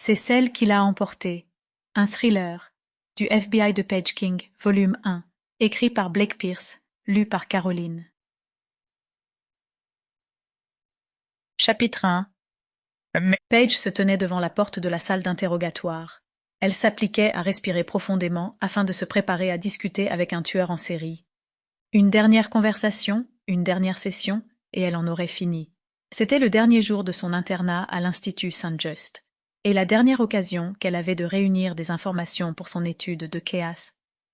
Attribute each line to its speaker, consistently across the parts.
Speaker 1: C'est celle qui l'a emporté. Un thriller du FBI de Page King, volume 1, écrit par Blake Pierce, lu par Caroline. Chapitre 1. Page se tenait devant la porte de la salle d'interrogatoire. Elle s'appliquait à respirer profondément afin de se préparer à discuter avec un tueur en série. Une dernière conversation, une dernière session, et elle en aurait fini. C'était le dernier jour de son internat à l'Institut Saint-Just, et la dernière occasion qu'elle avait de réunir des informations pour son étude de CAS.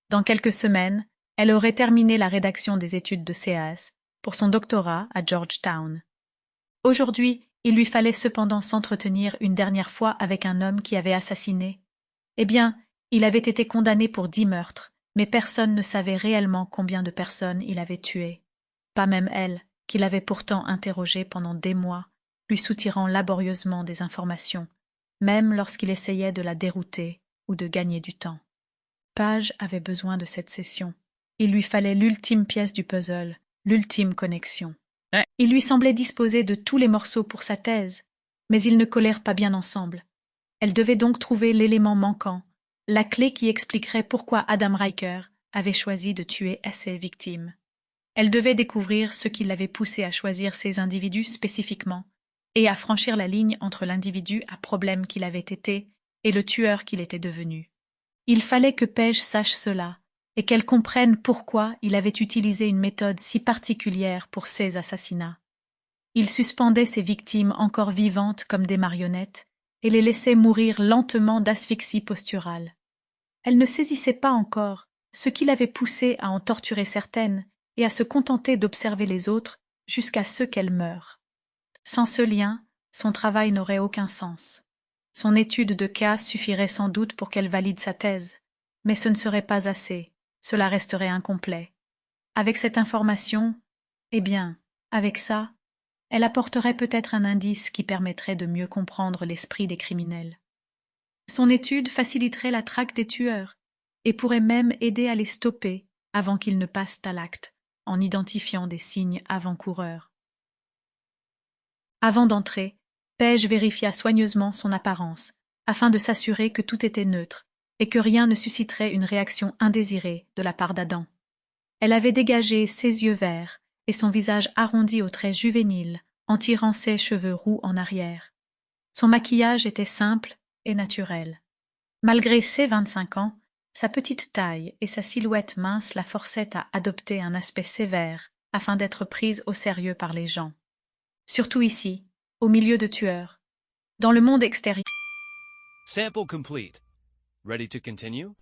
Speaker 1: Dans quelques semaines, elle aurait terminé la rédaction des études de CAS pour son doctorat à Georgetown. Aujourd'hui, il lui fallait cependant s'entretenir une dernière fois avec un homme qui avait assassiné. Eh bien, il avait été condamné pour 10 meurtres, mais personne ne savait réellement combien de personnes il avait tuées. Pas même elle, qui l'avait pourtant interrogé pendant des mois, lui soutirant laborieusement des informations, même lorsqu'il essayait de la dérouter ou de gagner du temps. Page avait besoin de cette session. Il lui fallait l'ultime pièce du puzzle, l'ultime connexion. Il lui semblait disposer de tous les morceaux pour sa thèse, mais ils ne collèrent pas bien ensemble. Elle devait donc trouver l'élément manquant, la clé qui expliquerait pourquoi Adam Riker avait choisi de tuer ses victimes. Elle devait découvrir ce qui l'avait poussé à choisir ces individus spécifiquement, et à franchir la ligne entre l'individu à problème qu'il avait été et le tueur qu'il était devenu. Il fallait que Page sache cela, et qu'elle comprenne pourquoi il avait utilisé une méthode si particulière pour ces assassinats. Il suspendait ses victimes encore vivantes comme des marionnettes, et les laissait mourir lentement d'asphyxie posturale. Elle ne saisissait pas encore ce qui l'avait poussé à en torturer certaines et à se contenter d'observer les autres jusqu'à ce qu'elles meurent. Sans ce lien, son travail n'aurait aucun sens. Son étude de cas suffirait sans doute pour qu'elle valide sa thèse, mais ce ne serait pas assez, cela resterait incomplet. Avec cette information, eh bien, avec ça, elle apporterait peut-être un indice qui permettrait de mieux comprendre l'esprit des criminels. Son étude faciliterait la traque des tueurs et pourrait même aider à les stopper avant qu'ils ne passent à l'acte, en identifiant des signes avant-coureurs. Avant d'entrer, Page vérifia soigneusement son apparence, afin de s'assurer que tout était neutre et que rien ne susciterait une réaction indésirée de la part d'Adam. Elle avait dégagé ses yeux verts et son visage arrondi aux traits juvéniles en tirant ses cheveux roux en arrière. Son maquillage était simple et naturel. Malgré ses 25 ans, sa petite taille et sa silhouette mince la forçaient à adopter un aspect sévère afin d'être prise au sérieux par les gens. Surtout ici, au milieu de tueurs. Dans le monde extérieur.
Speaker 2: Sample complete. Ready to continue?